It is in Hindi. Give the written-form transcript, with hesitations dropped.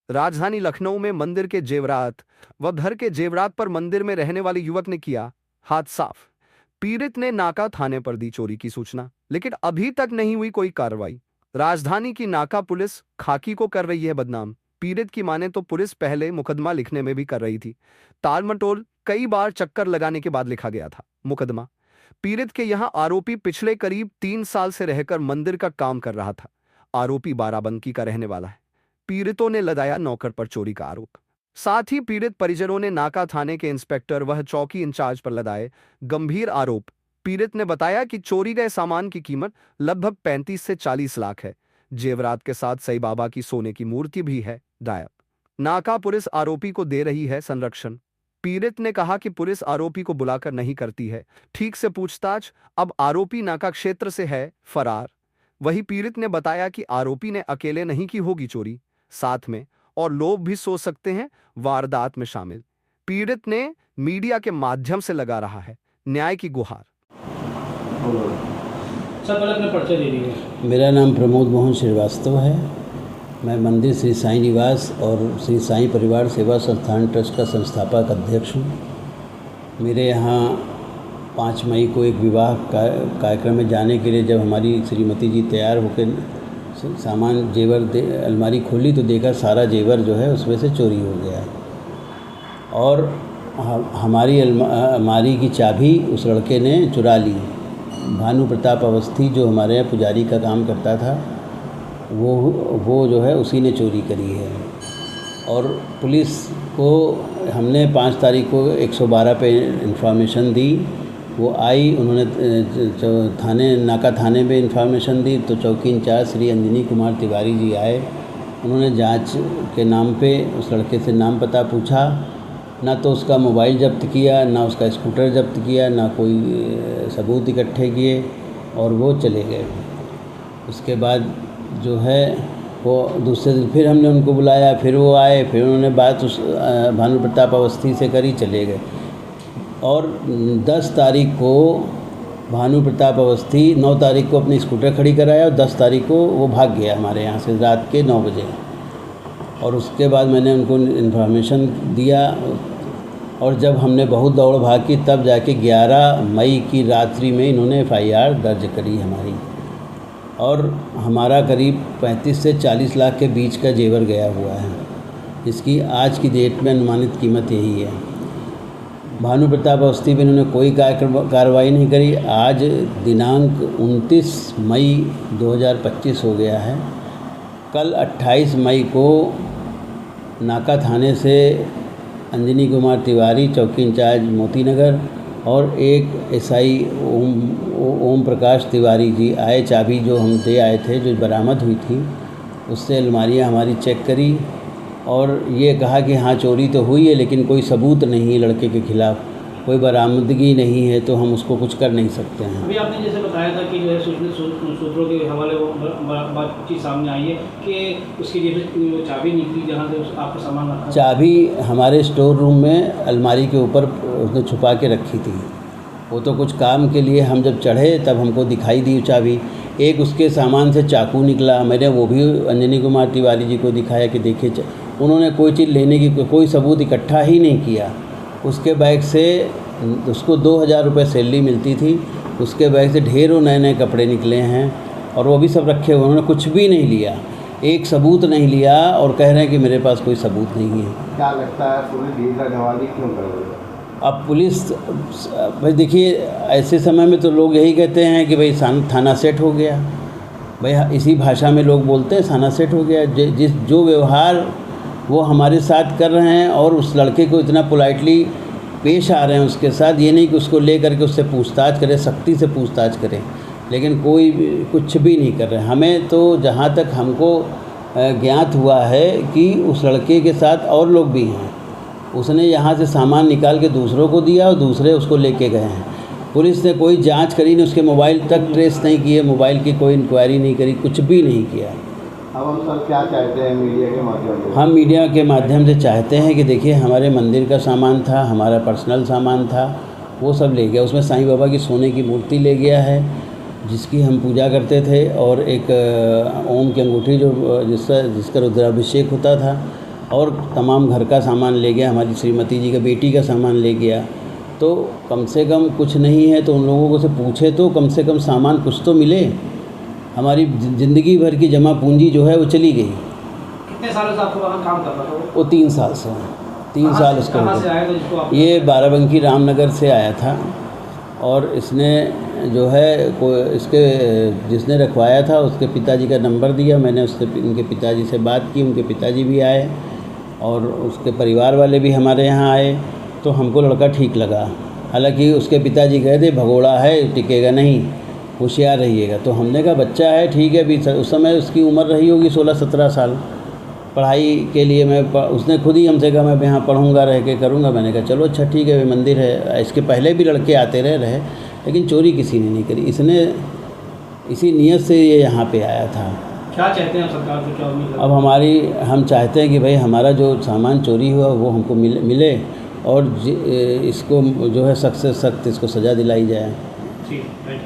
राजधानी लखनऊ में मंदिर के जेवरात व घर के जेवरात पर मंदिर में रहने वाले युवक ने किया हाथ साफ। पीड़ित ने नाका थाने पर दी चोरी की सूचना, लेकिन अभी तक नहीं हुई कोई कार्रवाई। राजधानी की नाका पुलिस खाकी को कर रही है बदनाम। पीड़ित की माने तो पुलिस पहले मुकदमा लिखने में भी कर रही थी। तालमटोल कई बार चक्कर लगाने के बाद लिखा गया था मुकदमा। पीड़ित के यहां आरोपी पिछले करीब 3 साल से रहकर मंदिर का काम कर रहा था। आरोपी बाराबंकी का रहने वाला है। पीड़ितों ने लगाया नौकर पर चोरी का आरोप। साथ ही पीड़ित परिजनों ने नाका थाने के इंस्पेक्टर वह चौकी इंचार्ज पर लगाए गंभीर आरोप। पीड़ित ने बताया कि चोरी गए सामान की कीमत लगभग 35 से 40 लाख है। जेवरात के साथ साईं बाबा की सोने की मूर्ति भी है गायब। नाका पुलिस आरोपी को दे रही है संरक्षण। पीड़ित ने कहा कि पुलिस आरोपी को बुलाकर नहीं करती है ठीक से पूछताछ। अब आरोपी नाका क्षेत्र से है फरार। वही पीड़ित ने बताया कि आरोपी ने अकेले नहीं की होगी चोरी, साथ में और लोग भी सोच सकते हैं वारदात में शामिल। पीड़ित ने मीडिया के माध्यम से लगा रहा है न्याय की गुहार। सर पहले अपने परिचय दे दीजिए। मेरा नाम प्रमोद मोहन श्रीवास्तव है। मैं मंदिर श्री साईं निवास और श्री साईं परिवार सेवा संस्थान ट्रस्ट का संस्थापक अध्यक्ष हूँ। मेरे यहाँ 5 मई को एक विवाह कार्यक्रम में जाने के लिए जब हमारी श्रीमती जी तैयार होकर सामान जेवर अलमारी खोली तो देखा सारा जेवर जो है उसमें से चोरी हो गया और हमारी अलमारी की चाबी उस लड़के ने चुरा ली। भानु प्रताप अवस्थी जो हमारे यहाँ पुजारी का काम करता था वो जो है उसी ने चोरी करी है। और पुलिस को हमने 5 तारीख को 112 पे इंफॉर्मेशन दी। वो आई, उन्होंने नाका थाने में इंफॉर्मेशन दी तो चौकी इंचार्ज श्री अंजनी कुमार तिवारी जी आए। उन्होंने जांच के नाम पे उस लड़के से नाम पता पूछा। ना तो उसका मोबाइल जब्त किया, ना उसका स्कूटर जब्त किया, ना कोई सबूत इकट्ठे किए और वो चले गए। उसके बाद जो है वो दूसरे दिन फिर हमने उनको बुलाया, फिर वो आए, फिर उन्होंने बात उस भानु प्रताप अवस्थी से करी, चले गए। और 10 तारीख को भानु प्रताप अवस्थी 9 तारीख को अपनी स्कूटर खड़ी कराया और 10 तारीख को वो भाग गया हमारे यहाँ से रात के 9 बजे। और उसके बाद मैंने उनको इन्फॉर्मेशन दिया और जब हमने बहुत दौड़ भाग की तब जाके 11 मई की रात्रि में इन्होंने FIR दर्ज करी हमारी। और हमारा करीब 35 से 40 लाख के बीच का जेवर गया हुआ है। इसकी आज की डेट में अनुमानित कीमत यही है। भानु प्रताप अवस्थी पर इन्होंने कोई कार्रवाई नहीं करी। आज दिनांक 29 मई 2025 हो गया है। कल 28 मई को नाका थाने से अंजनी कुमार तिवारी चौकी इंचार्ज मोती नगर और एक SI ओम प्रकाश तिवारी जी आए। चाबी जो हम दे आए थे जो बरामद हुई थी उससे अलमारियाँ हमारी चेक करी और ये कहा कि हाँ चोरी तो हुई है लेकिन कोई सबूत नहीं है लड़के के खिलाफ़, कोई बरामदगी नहीं है तो हम उसको कुछ कर नहीं सकते हैं। अभी आपने जैसे बताया था कि जो है सूत्रों के हवाले वो बातचीत सामने आई है कि उसकी जो चाबी निकली जहाँ से आपका सामान रखा। चाबी हमारे स्टोर रूम में अलमारी के ऊपर उसने छुपा के रखी थी। वो तो कुछ काम के लिए हम जब चढ़े तब हमको दिखाई दी चाबी। एक उसके सामान से चाकू निकला, मैंने वो भी अंजनी कुमार तिवारी जी को दिखाया कि देखिए। उन्होंने कोई चीज़ लेने की कोई सबूत इकट्ठा ही नहीं किया। उसके बैग से उसको 2000 रुपये सैलरी मिलती थी, उसके बैग से ढेरों नए नए कपड़े निकले हैं और वो भी सब रखे हुए। उन्होंने कुछ भी नहीं लिया, एक सबूत नहीं लिया और कह रहे हैं कि मेरे पास कोई सबूत नहीं है। क्या लगता है पुलिस भीड़ नवाजी क्यों कर रही है? अब पुलिस भाई देखिए ऐसे समय में तो लोग यही कहते हैं कि भाई थाना सेट हो गया। भाई इसी भाषा में लोग बोलते हैं थाना सेट हो गया। जो व्यवहार वो हमारे साथ कर रहे हैं और उस लड़के को इतना पोलाइटली पेश आ रहे हैं उसके साथ, ये नहीं कि उसको ले करके उससे पूछताछ करें, सख्ती से पूछताछ करें, लेकिन कोई कुछ भी नहीं कर रहे। हमें तो जहाँ तक हमको ज्ञात हुआ है कि उस लड़के के साथ और लोग भी हैं। उसने यहाँ से सामान निकाल के दूसरों को दिया और दूसरे उसको लेके गए हैं। पुलिस ने कोई जांच करी नहीं, उसके मोबाइल तक ट्रेस नहीं किए, मोबाइल की कोई इंक्वायरी नहीं करी, कुछ भी नहीं किया। अब हम सर क्या चाहते हैं मीडिया के माध्यम से? हम मीडिया के माध्यम से चाहते हैं कि देखिए हमारे मंदिर का सामान था, हमारा पर्सनल सामान था, वो सब ले गया। उसमें साईं बाबा की सोने की मूर्ति ले गया है जिसकी हम पूजा करते थे और एक ओम की अंगूठी जो जिसका रुद्राभिषेक होता था और तमाम घर का सामान ले गया, हमारी श्रीमती जी का बेटी का सामान ले गया। तो कम से कम कुछ नहीं है तो उन लोगों को से पूछे तो कम से कम सामान कुछ तो मिले। हमारी ज़िंदगी भर की जमा पूंजी जो है वो चली गई। कितने सालों से आपको वहाँ काम कर रहा था वो 3 साल से, 3 साल उसको कहाँ हो से गए। आया था जिसको आप? ये बाराबंकी रामनगर से आया था और इसने जो है इसके जिसने रखवाया था उसके पिताजी का नंबर दिया। मैंने उससे इनके पिताजी से बात की, उनके पिताजी भी आए और उसके परिवार वाले भी हमारे यहाँ आए। तो हमको लड़का ठीक लगा। हालांकि उसके पिताजी कहे थे भगोड़ा है, टिकेगा नहीं, होशियार रहिएगा। तो हमने कहा बच्चा है ठीक है, अभी उस समय उसकी उम्र रही होगी 16-17 साल। पढ़ाई के लिए उसने खुद ही हमसे कहा मैं यहाँ पढ़ूँगा, रह के करूँगा। मैंने कहा चलो अच्छा ठीक है, मंदिर है। इसके पहले भी लड़के आते रहे लेकिन चोरी किसी ने नहीं करी। इसने इसी नीयत से ये यहाँ पे आया था। क्या चाहते हैं सरकार से, क्या उम्मीद अब हम चाहते हैं कि भाई हमारा जो सामान चोरी हुआ वो हमको मिले और इसको जो है सख्त से सख्त इसको सज़ा दिलाई जाए। ठीक है।